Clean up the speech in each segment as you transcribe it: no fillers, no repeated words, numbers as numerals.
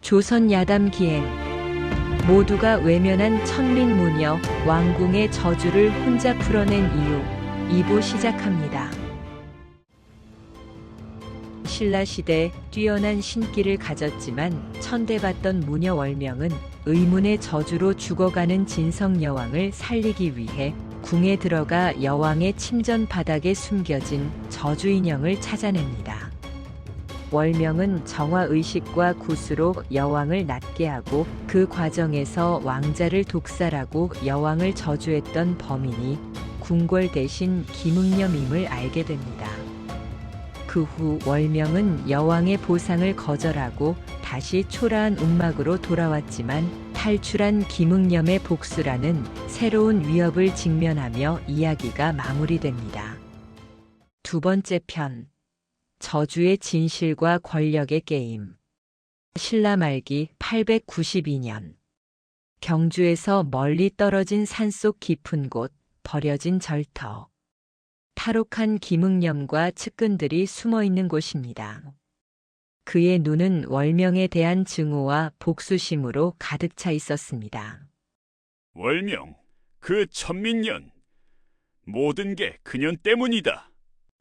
조선 야담 기행. 모두가 외면한 천민무녀 왕궁의 저주를 혼자 풀어낸 이유. 2부 시작합니다. 신라시대 뛰어난 신기를 가졌지만 천대받던 무녀 월명은 의문의 저주로 죽어가는 진성 여왕을 살리기 위해 궁에 들어가 여왕의 침전 바닥에 숨겨진 저주 인형을 찾아냅니다. 월명은 정화의식과 굿으로 여왕을 낫게 하고 그 과정에서 왕자를 독살하고 여왕을 저주했던 범인이 궁궐 대신 김응념임을 알게 됩니다. 그 후 월명은 여왕의 보상을 거절하고 다시 초라한 움막으로 돌아왔지만 탈출한 김응념의 복수라는 새로운 위협을 직면하며 이야기가 마무리됩니다. 두 번째 편. 저주의 진실과 권력의 게임. 신라 말기 892년. 경주에서 멀리 떨어진 산속 깊은 곳, 버려진 절터. 탈옥한 김응념과 측근들이 숨어 있는 곳입니다. 그의 눈은 월명에 대한 증오와 복수심으로 가득 차 있었습니다. 월명, 그 천민년, 모든 게 그년 때문이다.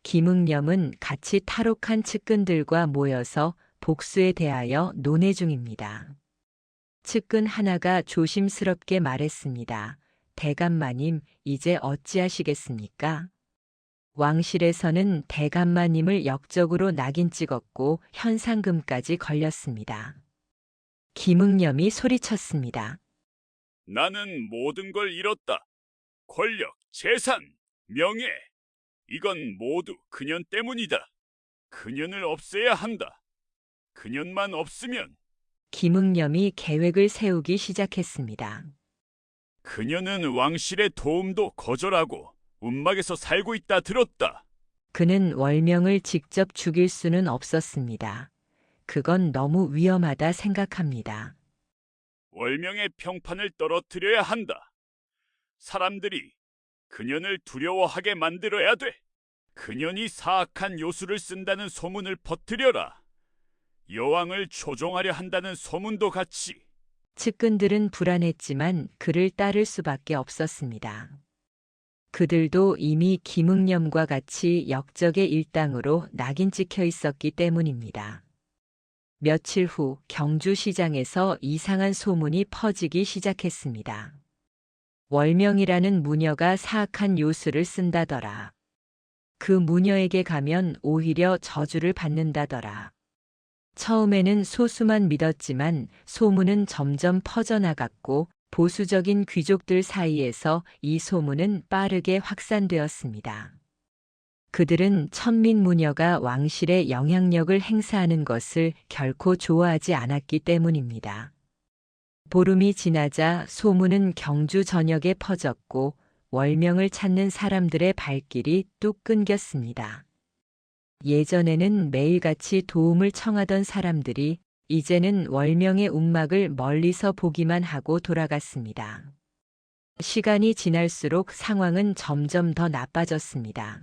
김응념은 같이 탈옥한 측근들과 모여서 복수에 대하여 논의 중입니다. 측근 하나가 조심스럽게 말했습니다. 대감마님, 이제 어찌하시겠습니까? 왕실에서는 대감마님을 역적으로 낙인 찍었고 현상금까지 걸렸습니다. 김응념이 소리쳤습니다. 나는 모든 걸 잃었다. 권력, 재산, 명예. 이건 모두 그년 때문이다. 그년을 없애야 한다. 그년만 없으면. 김응념이 계획을 세우기 시작했습니다. 그년은 왕실의 도움도 거절하고 움막에서 살고 있다 들었다. 그는 월명을 직접 죽일 수는 없었습니다. 그건 너무 위험하다 생각합니다. 월명의 평판을 떨어뜨려야 한다. 사람들이 그년을 두려워하게 만들어야 돼. 그년이 사악한 요술을 쓴다는 소문을 퍼뜨려라. 여왕을 조종하려 한다는 소문도 같이. 측근들은 불안했지만 그를 따를 수밖에 없었습니다. 그들도 이미 김응념과 같이 역적의 일당으로 낙인 찍혀 있었기 때문입니다. 며칠 후 경주시장에서 이상한 소문이 퍼지기 시작했습니다. 월명이라는 무녀가 사악한 요술을 쓴다더라. 그 무녀에게 가면 오히려 저주를 받는다더라. 처음에는 소수만 믿었지만 소문은 점점 퍼져나갔고 보수적인 귀족들 사이에서 이 소문은 빠르게 확산되었습니다. 그들은 천민무녀가 왕실에 영향력을 행사하는 것을 결코 좋아하지 않았기 때문입니다. 보름이 지나자 소문은 경주 전역에 퍼졌고 월명을 찾는 사람들의 발길이 뚝 끊겼습니다. 예전에는 매일같이 도움을 청하던 사람들이 이제는 월명의 움막을 멀리서 보기만 하고 돌아갔습니다. 시간이 지날수록 상황은 점점 더 나빠졌습니다.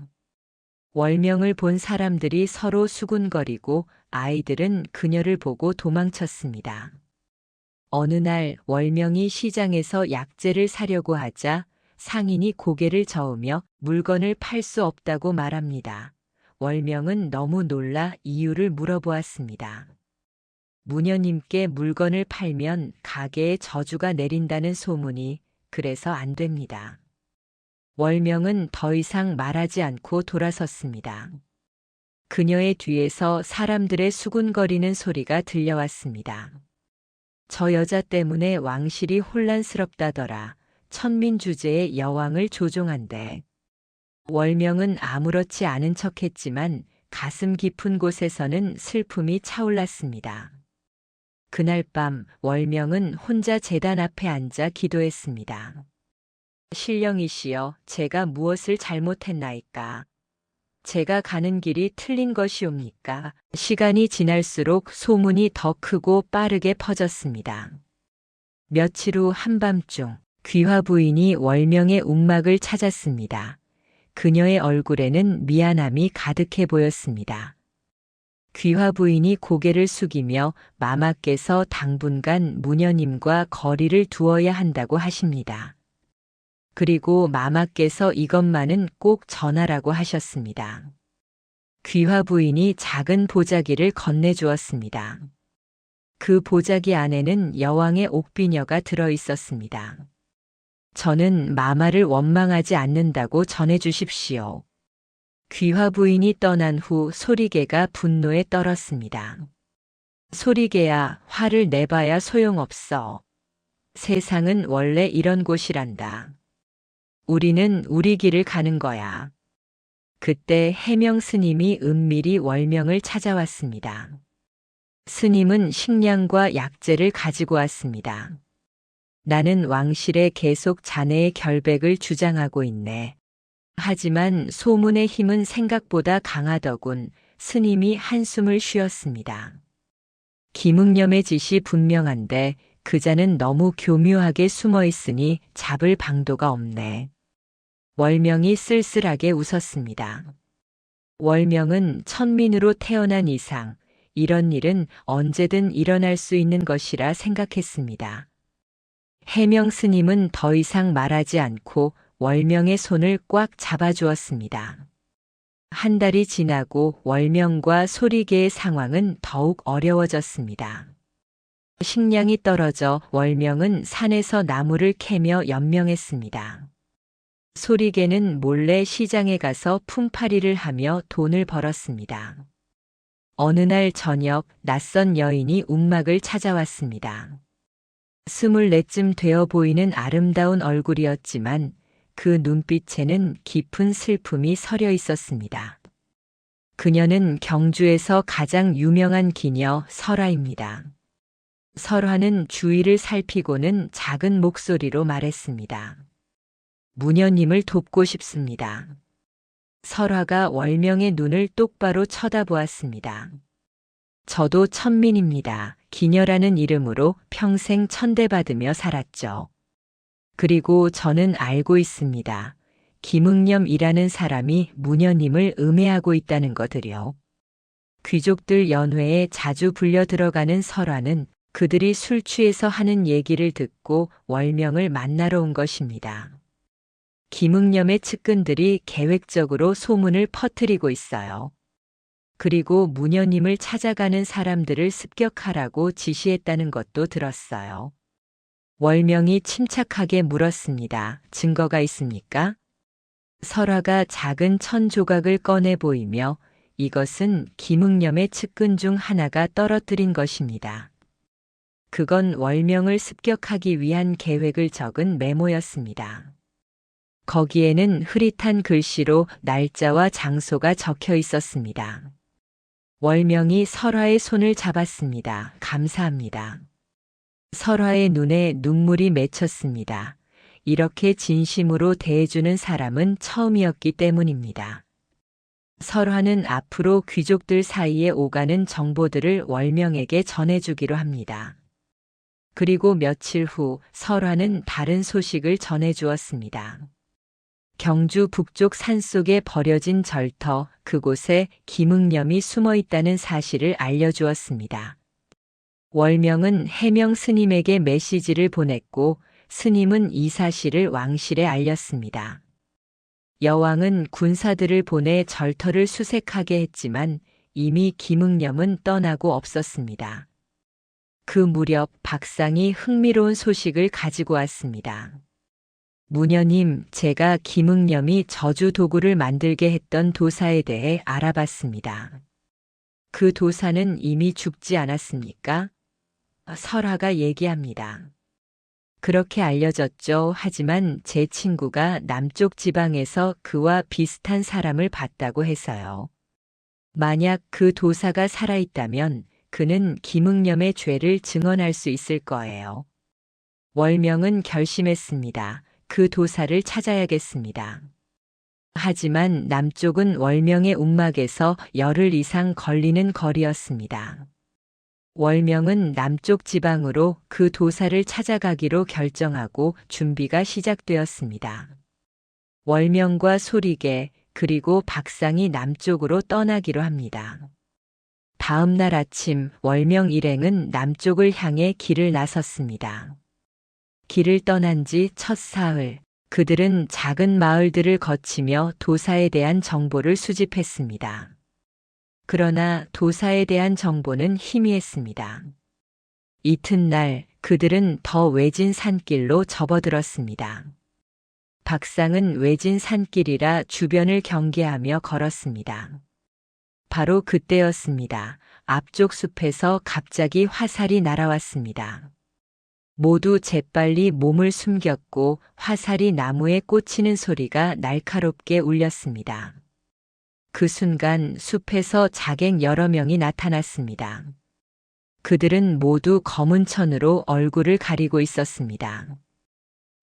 월명을 본 사람들이 서로 수군거리고 아이들은 그녀를 보고 도망쳤습니다. 어느 날 월명이 시장에서 약재를 사려고 하자 상인이 고개를 저으며 물건을 팔 수 없다고 말합니다. 월명은 너무 놀라 이유를 물어보았습니다. 무녀님께 물건을 팔면 가게에 저주가 내린다는 소문이 그래서 안 됩니다. 월명은 더 이상 말하지 않고 돌아섰습니다. 그녀의 뒤에서 사람들의 수군거리는 소리가 들려왔습니다. 저 여자 때문에 왕실이 혼란스럽다더라. 천민 주제의 여왕을 조종한대. 월명은 아무렇지 않은 척했지만 가슴 깊은 곳에서는 슬픔이 차올랐습니다. 그날 밤 월명은 혼자 제단 앞에 앉아 기도했습니다. 신령이시여, 제가 무엇을 잘못했나이까? 제가 가는 길이 틀린 것이옵니까? 시간이 지날수록 소문이 더 크고 빠르게 퍼졌습니다. 며칠 후 한밤중 귀화 부인이 월명의 움막을 찾았습니다. 그녀의 얼굴에는 미안함이 가득해 보였습니다. 귀화 부인이 고개를 숙이며 마마께서 당분간 무녀님과 거리를 두어야 한다고 하십니다. 그리고 마마께서 이것만은 꼭 전하라고 하셨습니다. 귀화 부인이 작은 보자기를 건네주었습니다. 그 보자기 안에는 여왕의 옥비녀가 들어 있었습니다. 저는 마마를 원망하지 않는다고 전해주십시오. 귀화 부인이 떠난 후 소리개가 분노에 떨었습니다. 소리개야, 화를 내봐야 소용없어. 세상은 원래 이런 곳이란다. 우리는 우리 길을 가는 거야. 그때 해명 스님이 은밀히 월명을 찾아왔습니다. 스님은 식량과 약재를 가지고 왔습니다. 나는 왕실에 계속 자네의 결백을 주장하고 있네. 하지만 소문의 힘은 생각보다 강하더군. 스님이 한숨을 쉬었습니다. 김응념의 짓이 분명한데 그자는 너무 교묘하게 숨어 있으니 잡을 방도가 없네. 월명이 쓸쓸하게 웃었습니다. 월명은 천민으로 태어난 이상 이런 일은 언제든 일어날 수 있는 것이라 생각했습니다. 해명 스님은 더 이상 말하지 않고 월명의 손을 꽉 잡아주었습니다. 한 달이 지나고 월명과 소리개의 상황은 더욱 어려워졌습니다. 식량이 떨어져 월명은 산에서 나무를 캐며 연명했습니다. 소리개는 몰래 시장에 가서 품팔이를 하며 돈을 벌었습니다. 어느 날 저녁 낯선 여인이 움막을 찾아왔습니다. 24쯤 되어 보이는 아름다운 얼굴이었지만 그 눈빛에는 깊은 슬픔이 서려 있었습니다. 그녀는 경주에서 가장 유명한 기녀 설화입니다. 설화는 주위를 살피고는 작은 목소리로 말했습니다. 무녀님을 돕고 싶습니다. 설화가 월명의 눈을 똑바로 쳐다보았습니다. 저도 천민입니다. 기녀라는 이름으로 평생 천대받으며 살았죠. 그리고 저는 알고 있습니다. 김응념이라는 사람이 무녀님을 음해하고 있다는 것을요. 귀족들 연회에 자주 불려 들어가는 설화는 그들이 술 취해서 하는 얘기를 듣고 월명을 만나러 온 것입니다. 김응념의 측근들이 계획적으로 소문을 퍼뜨리고 있어요. 그리고 무녀님을 찾아가는 사람들을 습격하라고 지시했다는 것도 들었어요. 월명이 침착하게 물었습니다. 증거가 있습니까? 설화가 작은 천 조각을 꺼내 보이며 이것은 김응념의 측근 중 하나가 떨어뜨린 것입니다. 그건 월명을 습격하기 위한 계획을 적은 메모였습니다. 거기에는 흐릿한 글씨로 날짜와 장소가 적혀 있었습니다. 월명이 설화의 손을 잡았습니다. 감사합니다. 설화의 눈에 눈물이 맺혔습니다. 이렇게 진심으로 대해주는 사람은 처음이었기 때문입니다. 설화는 앞으로 귀족들 사이에 오가는 정보들을 월명에게 전해주기로 합니다. 그리고 며칠 후 설화는 다른 소식을 전해주었습니다. 경주 북쪽 산속에 버려진 절터, 그곳에 김응념이 숨어 있다는 사실을 알려주었습니다. 월명은 해명 스님에게 메시지를 보냈고 스님은 이 사실을 왕실에 알렸습니다. 여왕은 군사들을 보내 절터를 수색하게 했지만 이미 김응념은 떠나고 없었습니다. 그 무렵 박상이 흥미로운 소식을 가지고 왔습니다. 무녀님, 제가 김응념이 저주 도구를 만들게 했던 도사에 대해 알아봤습니다. 그 도사는 이미 죽지 않았습니까? 설화가 얘기합니다. 그렇게 알려졌죠. 하지만 제 친구가 남쪽 지방에서 그와 비슷한 사람을 봤다고 해서요. 만약 그 도사가 살아있다면 그는 김응념의 죄를 증언할 수 있을 거예요. 월명은 결심했습니다. 그 도사를 찾아야겠습니다. 하지만 남쪽은 월명의 움막에서 열흘 이상 걸리는 거리였습니다. 월명은 남쪽 지방으로 그 도사를 찾아가기로 결정하고 준비가 시작되었습니다. 월명과 소리개 그리고 박상이 남쪽으로 떠나기로 합니다. 다음 날 아침 월명 일행은 남쪽을 향해 길을 나섰습니다. 길을 떠난 지 첫 사흘, 그들은 작은 마을들을 거치며 도사에 대한 정보를 수집했습니다. 그러나 도사에 대한 정보는 희미했습니다. 이튿날 그들은 더 외진 산길로 접어들었습니다. 박상은 외진 산길이라 주변을 경계하며 걸었습니다. 바로 그때였습니다. 앞쪽 숲에서 갑자기 화살이 날아왔습니다. 모두 재빨리 몸을 숨겼고 화살이 나무에 꽂히는 소리가 날카롭게 울렸습니다. 그 순간 숲에서 자객 여러 명이 나타났습니다. 그들은 모두 검은 천으로 얼굴을 가리고 있었습니다.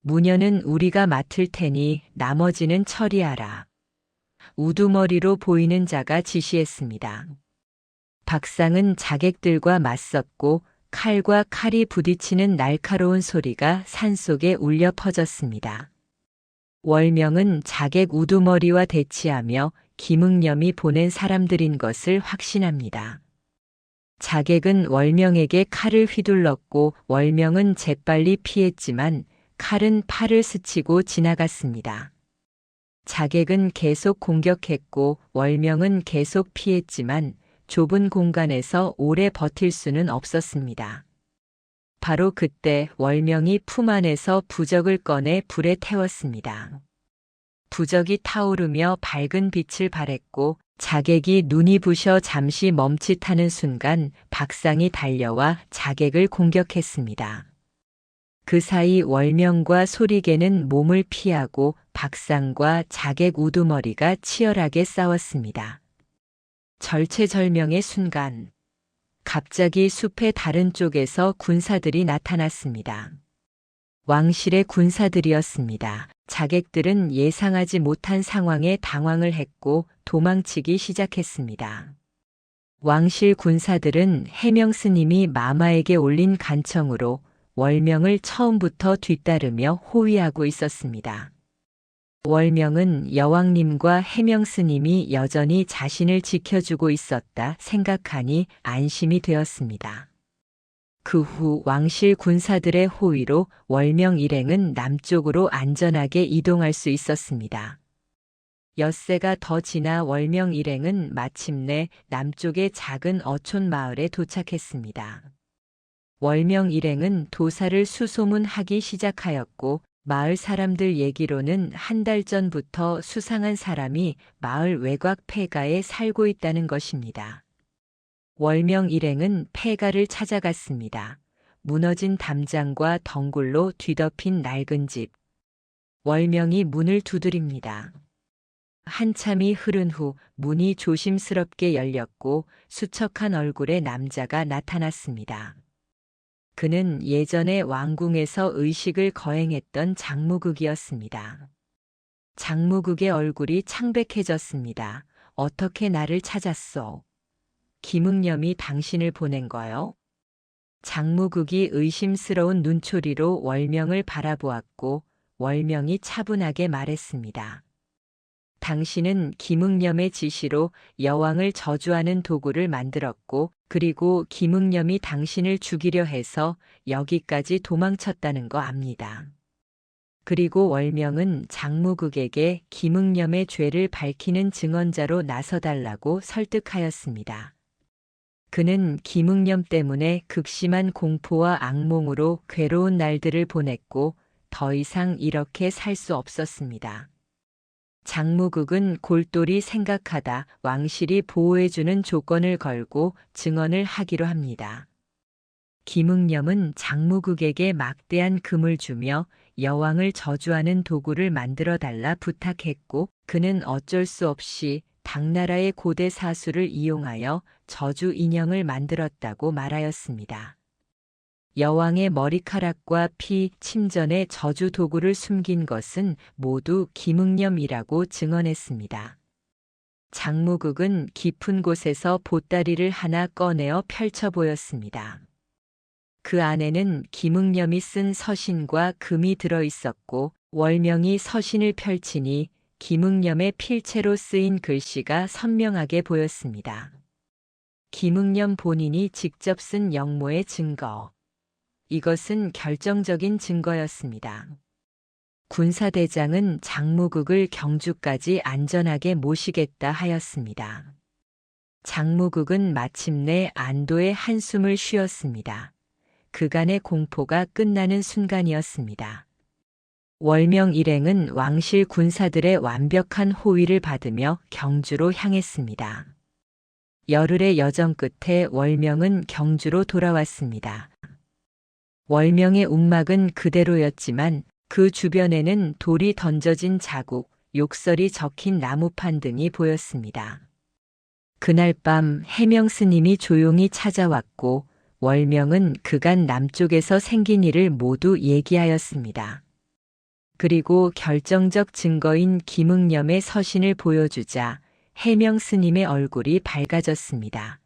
무녀는 우리가 맡을 테니 나머지는 처리하라. 우두머리로 보이는 자가 지시했습니다. 박상은 자객들과 맞섰고 칼과 칼이 부딪히는 날카로운 소리가 산속에 울려 퍼졌습니다. 월명은 자객 우두머리와 대치하며 김응념이 보낸 사람들인 것을 확신합니다. 자객은 월명에게 칼을 휘둘렀고 월명은 재빨리 피했지만 칼은 팔을 스치고 지나갔습니다. 자객은 계속 공격했고 월명은 계속 피했지만 좁은 공간에서 오래 버틸 수는 없었습니다. 바로 그때 월명이 품 안에서 부적을 꺼내 불에 태웠습니다. 부적이 타오르며 밝은 빛을 발했고 자객이 눈이 부셔 잠시 멈칫하는 순간 박상이 달려와 자객을 공격했습니다. 그 사이 월명과 소리개는 몸을 피하고 박상과 자객 우두머리가 치열하게 싸웠습니다. 절체절명의 순간, 갑자기 숲의 다른 쪽에서 군사들이 나타났습니다. 왕실의 군사들이었습니다. 자객들은 예상하지 못한 상황에 당황을 했고 도망치기 시작했습니다. 왕실 군사들은 해명스님이 마마에게 올린 간청으로 월명을 처음부터 뒤따르며 호위하고 있었습니다. 월명은 여왕님과 해명스님이 여전히 자신을 지켜주고 있었다 생각하니 안심이 되었습니다. 그 후 왕실 군사들의 호위로 월명 일행은 남쪽으로 안전하게 이동할 수 있었습니다. 엿새가 더 지나 월명 일행은 마침내 남쪽의 작은 어촌 마을에 도착했습니다. 월명 일행은 도사를 수소문하기 시작하였고 마을 사람들 얘기로는 한 달 전부터 수상한 사람이 마을 외곽 폐가에 살고 있다는 것입니다. 월명 일행은 폐가를 찾아갔습니다. 무너진 담장과 덩굴로 뒤덮인 낡은 집. 월명이 문을 두드립니다. 한참이 흐른 후 문이 조심스럽게 열렸고 수척한 얼굴의 남자가 나타났습니다. 그는 예전에 왕궁에서 의식을 거행했던 장무극이었습니다. 장무극의 얼굴이 창백해졌습니다. 어떻게 나를 찾았소? 김응념이 당신을 보낸 거요? 장무극이 의심스러운 눈초리로 월명을 바라보았고 월명이 차분하게 말했습니다. 당신은 김응념의 지시로 여왕을 저주하는 도구를 만들었고 그리고 김응념이 당신을 죽이려 해서 여기까지 도망쳤다는 거 압니다. 그리고 월명은 장무극에게 김응념의 죄를 밝히는 증언자로 나서달라고 설득하였습니다. 그는 김응념 때문에 극심한 공포와 악몽으로 괴로운 날들을 보냈고 더 이상 이렇게 살 수 없었습니다. 장무극은 골똘히 생각하다 왕실이 보호해주는 조건을 걸고 증언을 하기로 합니다. 김응념은 장무극에게 막대한 금을 주며 여왕을 저주하는 도구를 만들어 달라 부탁했고 그는 어쩔 수 없이 당나라의 고대 사수를 이용하여 저주 인형을 만들었다고 말하였습니다. 여왕의 머리카락과 피, 침전에 저주 도구를 숨긴 것은 모두 김응념이라고 증언했습니다. 장무극은 깊은 곳에서 보따리를 하나 꺼내어 펼쳐 보였습니다. 그 안에는 김응념이 쓴 서신과 금이 들어 있었고 월명이 서신을 펼치니 김응념의 필체로 쓰인 글씨가 선명하게 보였습니다. 김응념 본인이 직접 쓴 영모의 증거. 이것은 결정적인 증거였습니다. 군사대장은 장무국을 경주까지 안전하게 모시겠다 하였습니다. 장무국은 마침내 안도의 한숨을 쉬었습니다. 그간의 공포가 끝나는 순간이었습니다. 월명 일행은 왕실 군사들의 완벽한 호위를 받으며 경주로 향했습니다. 열흘의 여정 끝에 월명은 경주로 돌아왔습니다. 월명의 움막은 그대로였지만 그 주변에는 돌이 던져진 자국, 욕설이 적힌 나무판 등이 보였습니다. 그날 밤 해명 스님이 조용히 찾아왔고 월명은 그간 남쪽에서 생긴 일을 모두 얘기하였습니다. 그리고 결정적 증거인 김응념의 서신을 보여주자 해명 스님의 얼굴이 밝아졌습니다.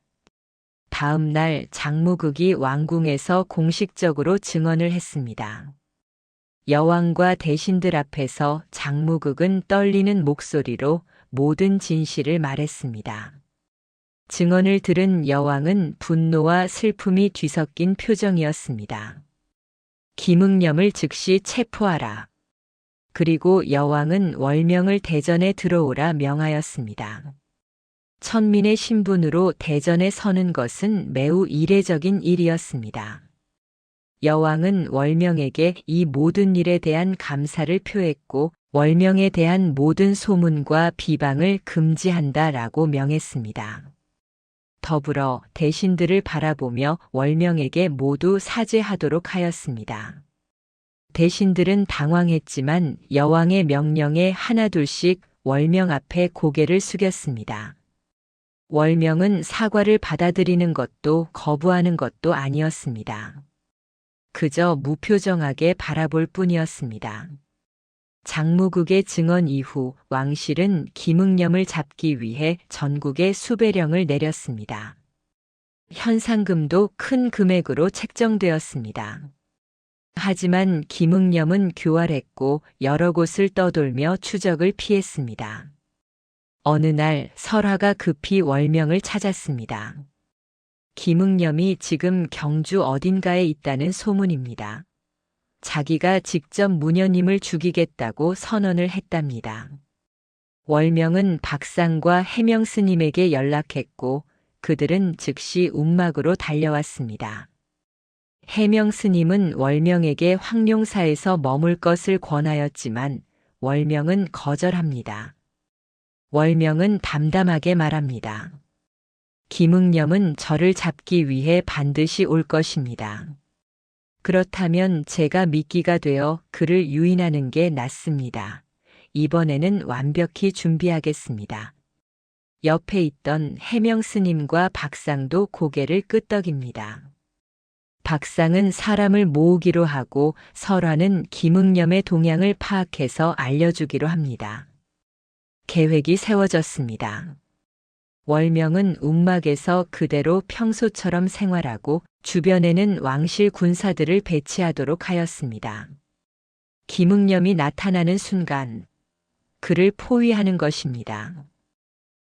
다음 날 장무국이 왕궁에서 공식적으로 증언을 했습니다. 여왕과 대신들 앞에서 장무국은 떨리는 목소리로 모든 진실을 말했습니다. 증언을 들은 여왕은 분노와 슬픔이 뒤섞인 표정이었습니다. 김응념을 즉시 체포하라. 그리고 여왕은 월명을 대전에 들어오라 명하였습니다. 천민의 신분으로 대전에 서는 것은 매우 이례적인 일이었습니다. 여왕은 월명에게 이 모든 일에 대한 감사를 표했고 월명에 대한 모든 소문과 비방을 금지한다라고 명했습니다. 더불어 대신들을 바라보며 월명에게 모두 사죄하도록 하였습니다. 대신들은 당황했지만 여왕의 명령에 하나둘씩 월명 앞에 고개를 숙였습니다. 월명은 사과를 받아들이는 것도 거부하는 것도 아니었습니다. 그저 무표정하게 바라볼 뿐이었습니다. 장무국의 증언 이후 왕실은 김응념을 잡기 위해 전국에 수배령을 내렸습니다. 현상금도 큰 금액으로 책정되었습니다. 하지만 김응념은 교활했고 여러 곳을 떠돌며 추적을 피했습니다. 어느 날 설화가 급히 월명을 찾았습니다. 김응념이 지금 경주 어딘가에 있다는 소문입니다. 자기가 직접 문현님을 죽이겠다고 선언을 했답니다. 월명은 박상과 해명 스님에게 연락했고 그들은 즉시 움막으로 달려왔습니다. 해명 스님은 월명에게 황룡사에서 머물 것을 권하였지만 월명은 거절합니다. 월명은 담담하게 말합니다. 김응념은 저를 잡기 위해 반드시 올 것입니다. 그렇다면 제가 미끼가 되어 그를 유인하는 게 낫습니다. 이번에는 완벽히 준비하겠습니다. 옆에 있던 해명 스님과 박상도 고개를 끄덕입니다. 박상은 사람을 모으기로 하고 설화는 김응념의 동향을 파악해서 알려주기로 합니다. 계획이 세워졌습니다. 월명은 움막에서 그대로 평소처럼 생활하고 주변에는 왕실 군사들을 배치하도록 하였습니다. 김응념이 나타나는 순간 그를 포위하는 것입니다.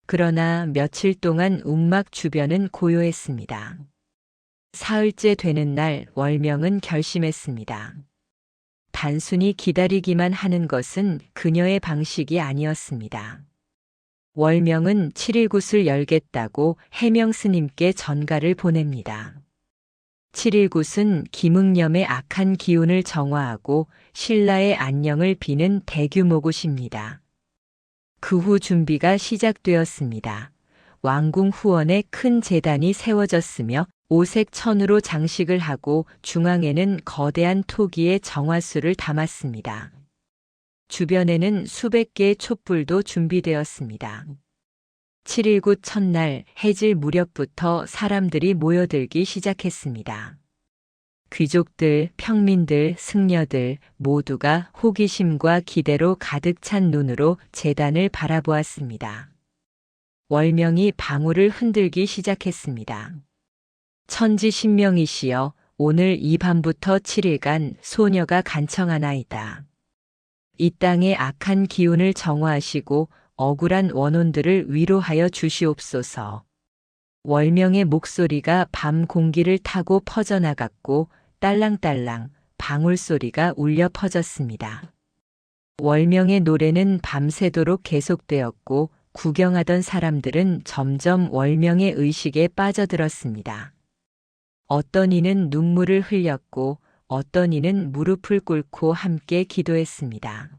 그러나 며칠 동안 움막 주변은 고요했습니다. 사흘째 되는 날 월명은 결심했습니다. 단순히 기다리기만 하는 것은 그녀의 방식이 아니었습니다. 월명은 7일굿을 열겠다고 해명 스님께 전가를 보냅니다. 7일굿은 김응념의 악한 기운을 정화하고 신라의 안녕을 비는 대규모 굿입니다. 그 후 준비가 시작되었습니다. 왕궁 후원에 큰 제단이 세워졌으며 오색 천으로 장식을 하고 중앙에는 거대한 토기에 정화수를 담았습니다. 주변에는 수백 개의 촛불도 준비되었습니다. 7일굿 첫날 해질 무렵부터 사람들이 모여들기 시작했습니다. 귀족들, 평민들, 승려들 모두가 호기심과 기대로 가득 찬 눈으로 제단을 바라보았습니다. 월명이 방울을 흔들기 시작했습니다. 천지신명이시여, 오늘 이 밤부터 7일간 소녀가 간청하나이다. 이 땅의 악한 기운을 정화하시고 억울한 원혼들을 위로하여 주시옵소서. 월명의 목소리가 밤 공기를 타고 퍼져나갔고 딸랑딸랑 방울 소리가 울려 퍼졌습니다. 월명의 노래는 밤새도록 계속되었고 구경하던 사람들은 점점 월명의 의식에 빠져들었습니다. 어떤 이는 눈물을 흘렸고 어떤 이는 무릎을 꿇고 함께 기도했습니다.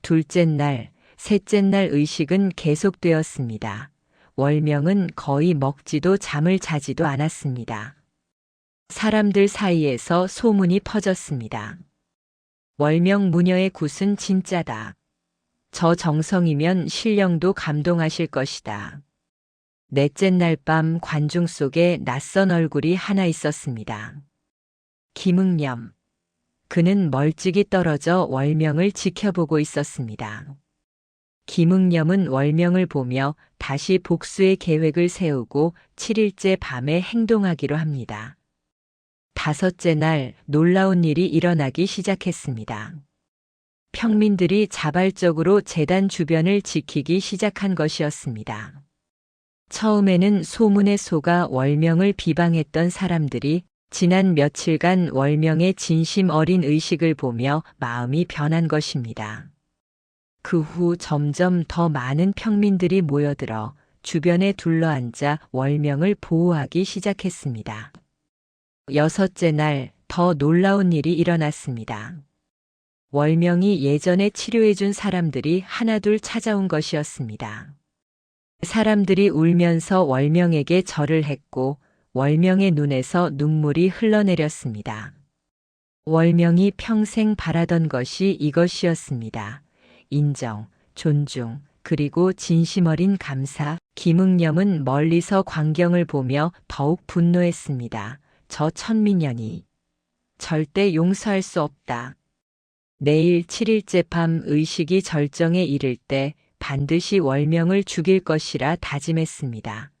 둘째 날, 셋째 날 의식은 계속되었습니다. 월명은 거의 먹지도 잠을 자지도 않았습니다. 사람들 사이에서 소문이 퍼졌습니다. 월명 무녀의 굿은 진짜다. 저 정성이면 신령도 감동하실 것이다. 넷째 날 밤 관중 속에 낯선 얼굴이 하나 있었습니다. 김응념. 그는 멀찍이 떨어져 월명을 지켜보고 있었습니다. 김응념은 월명을 보며 다시 복수의 계획을 세우고 7일째 밤에 행동하기로 합니다. 다섯째 날 놀라운 일이 일어나기 시작했습니다. 평민들이 자발적으로 제단 주변을 지키기 시작한 것이었습니다. 처음에는 소문에 속아 월명을 비방했던 사람들이 지난 며칠간 월명의 진심 어린 의식을 보며 마음이 변한 것입니다. 그 후 점점 더 많은 평민들이 모여들어 주변에 둘러앉아 월명을 보호하기 시작했습니다. 여섯째 날 더 놀라운 일이 일어났습니다. 월명이 예전에 치료해준 사람들이 하나둘 찾아온 것이었습니다. 사람들이 울면서 월명에게 절을 했고 월명의 눈에서 눈물이 흘러내렸습니다. 월명이 평생 바라던 것이 이것이었습니다. 인정, 존중, 그리고 진심 어린 감사. 김응념은 멀리서 광경을 보며 더욱 분노했습니다. 저 천민년이 절대 용서할 수 없다. 내일 7일째 밤 의식이 절정에 이를 때 반드시 월명을 죽일 것이라 다짐했습니다.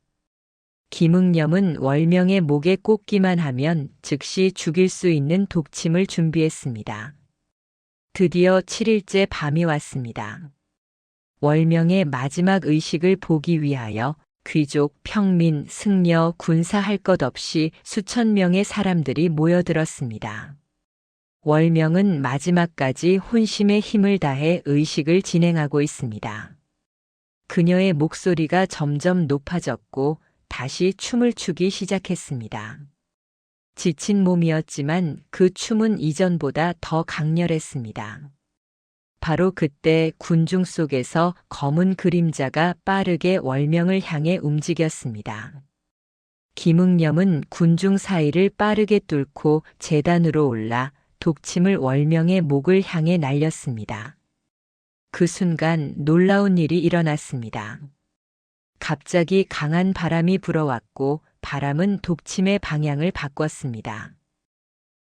김응념은 월명의 목에 꽂기만 하면 즉시 죽일 수 있는 독침을 준비했습니다. 드디어 7일째 밤이 왔습니다. 월명의 마지막 의식을 보기 위하여 귀족, 평민, 승려, 군사 할 것 없이 수천 명의 사람들이 모여들었습니다. 월명은 마지막까지 혼심의 힘을 다해 의식을 진행하고 있습니다. 그녀의 목소리가 점점 높아졌고 다시 춤을 추기 시작했습니다. 지친 몸이었지만 그 춤은 이전보다 더 강렬했습니다. 바로 그때 군중 속에서 검은 그림자가 빠르게 월명을 향해 움직였습니다. 김응념은 군중 사이를 빠르게 뚫고 제단으로 올라 독침을 월명의 목을 향해 날렸습니다. 그 순간 놀라운 일이 일어났습니다. 갑자기 강한 바람이 불어왔고 바람은 독침의 방향을 바꿨습니다.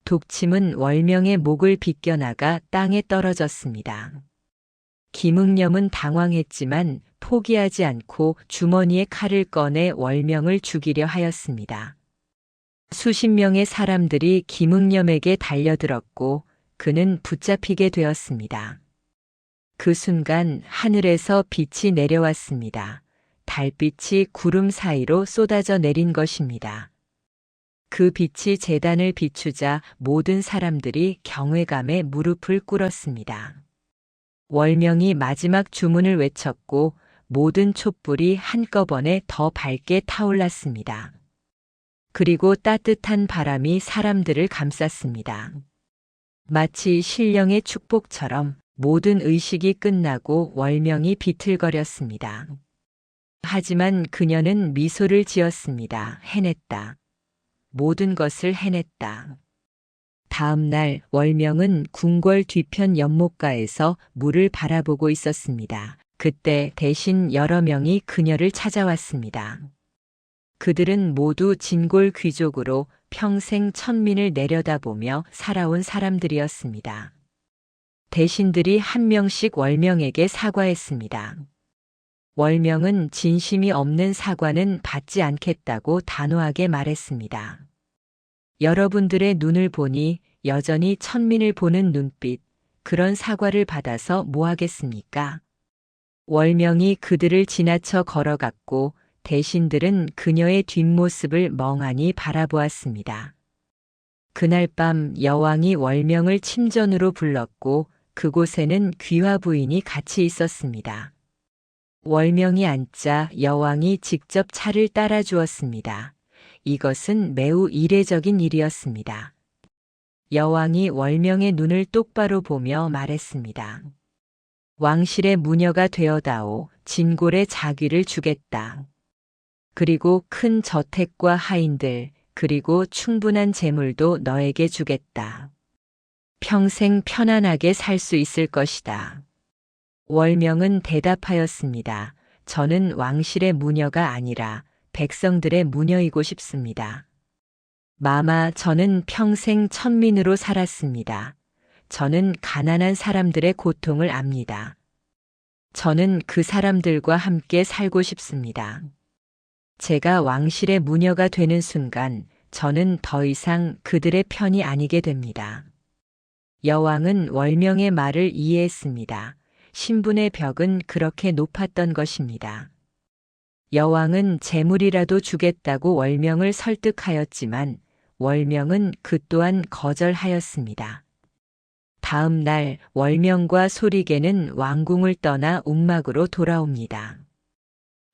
독침은 월명의 목을 비껴나가 땅에 떨어졌습니다. 김응념은 당황했지만 포기하지 않고 주머니에 칼을 꺼내 월명을 죽이려 하였습니다. 수십 명의 사람들이 김응념에게 달려들었고 그는 붙잡히게 되었습니다. 그 순간 하늘에서 빛이 내려왔습니다. 달빛이 구름 사이로 쏟아져 내린 것입니다. 그 빛이 제단을 비추자 모든 사람들이 경외감에 무릎을 꿇었습니다. 월명이 마지막 주문을 외쳤고 모든 촛불이 한꺼번에 더 밝게 타올랐습니다. 그리고 따뜻한 바람이 사람들을 감쌌습니다. 마치 신령의 축복처럼 모든 의식이 끝나고 월명이 비틀거렸습니다. 하지만 그녀는 미소를 지었습니다. 해냈다. 모든 것을 해냈다. 다음 날 월명은 궁궐 뒤편 연못가에서 물을 바라보고 있었습니다. 그때 대신 여러 명이 그녀를 찾아왔습니다. 그들은 모두 진골 귀족으로 평생 천민을 내려다보며 살아온 사람들이었습니다. 대신들이 한 명씩 월명에게 사과했습니다. 월명은 진심이 없는 사과는 받지 않겠다고 단호하게 말했습니다. 여러분들의 눈을 보니 여전히 천민을 보는 눈빛, 그런 사과를 받아서 뭐 하겠습니까? 월명이 그들을 지나쳐 걸어갔고 대신들은 그녀의 뒷모습을 멍하니 바라보았습니다. 그날 밤 여왕이 월명을 침전으로 불렀고 그곳에는 귀화 부인이 같이 있었습니다. 월명이 앉자 여왕이 직접 차를 따라 주었습니다. 이것은 매우 이례적인 일이었습니다. 여왕이 월명의 눈을 똑바로 보며 말했습니다. 왕실의 무녀가 되어다오. 진골의 자귀를 주겠다. 그리고 큰 저택과 하인들, 그리고 충분한 재물도 너에게 주겠다. 평생 편안하게 살 수 있을 것이다. 월명은 대답하였습니다. 저는 왕실의 무녀가 아니라 백성들의 무녀이고 싶습니다. 마마, 저는 평생 천민으로 살았습니다. 저는 가난한 사람들의 고통을 압니다. 저는 그 사람들과 함께 살고 싶습니다. 제가 왕실의 무녀가 되는 순간 저는 더 이상 그들의 편이 아니게 됩니다. 여왕은 월명의 말을 이해했습니다. 신분의 벽은 그렇게 높았던 것입니다. 여왕은 재물이라도 주겠다고 월명을 설득하였지만 월명은 그 또한 거절하였습니다. 다음 날 월명과 소리개는 왕궁을 떠나 움막으로 돌아옵니다.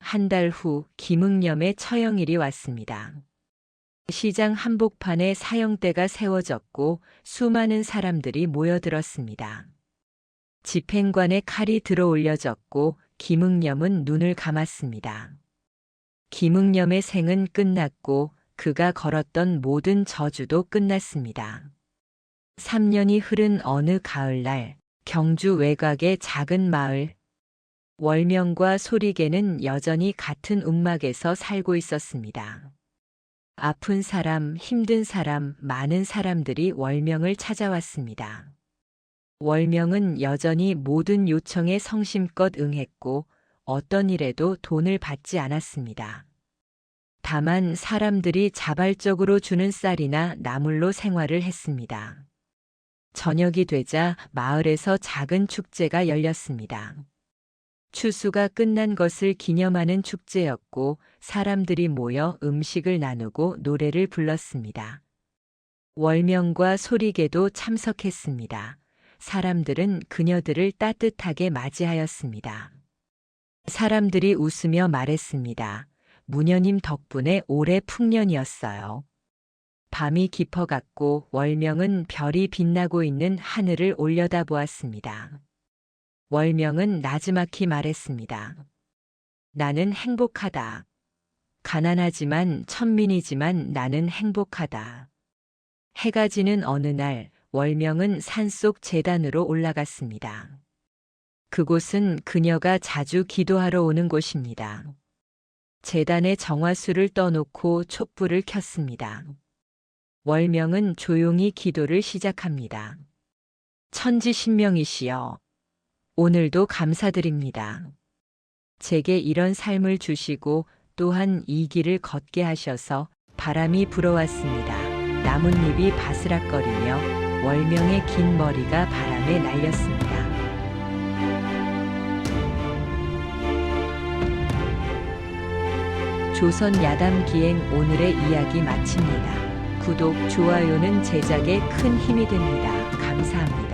한 달 후 김응념의 처형일이 왔습니다. 시장 한복판에 사형대가 세워졌고 수많은 사람들이 모여들었습니다. 집행관의 칼이 들어올려졌고 김응념은 눈을 감았습니다. 김응념의 생은 끝났고 그가 걸었던 모든 저주도 끝났습니다. 3년이 흐른 어느 가을날 경주 외곽의 작은 마을, 월명과 소리개는 여전히 같은 움막에서 살고 있었습니다. 아픈 사람, 힘든 사람, 많은 사람들이 월명을 찾아왔습니다. 월명은 여전히 모든 요청에 성심껏 응했고 어떤 일에도 돈을 받지 않았습니다. 다만 사람들이 자발적으로 주는 쌀이나 나물로 생활을 했습니다. 저녁이 되자 마을에서 작은 축제가 열렸습니다. 추수가 끝난 것을 기념하는 축제였고 사람들이 모여 음식을 나누고 노래를 불렀습니다. 월명과 소리개도 참석했습니다. 사람들은 그녀들을 따뜻하게 맞이하였습니다. 사람들이 웃으며 말했습니다. 무녀님 덕분에 올해 풍년이었어요. 밤이 깊어갔고 월명은 별이 빛나고 있는 하늘을 올려다보았습니다. 월명은 나지막히 말했습니다. 나는 행복하다. 가난하지만 천민이지만 나는 행복하다. 해가 지는 어느 날 월명은 산속 제단으로 올라갔습니다. 그곳은 그녀가 자주 기도하러 오는 곳입니다. 제단에 정화수를 떠놓고 촛불을 켰습니다. 월명은 조용히 기도를 시작합니다. 천지신명이시여, 오늘도 감사드립니다. 제게 이런 삶을 주시고 또한 이 길을 걷게 하셔서 바람이 불어왔습니다. 나뭇잎이 바스락거리며 월명의 긴 머리가 바람에 날렸습니다. 조선 야담 기행 오늘의 이야기 마칩니다. 구독, 좋아요는 제작에 큰 힘이 됩니다. 감사합니다.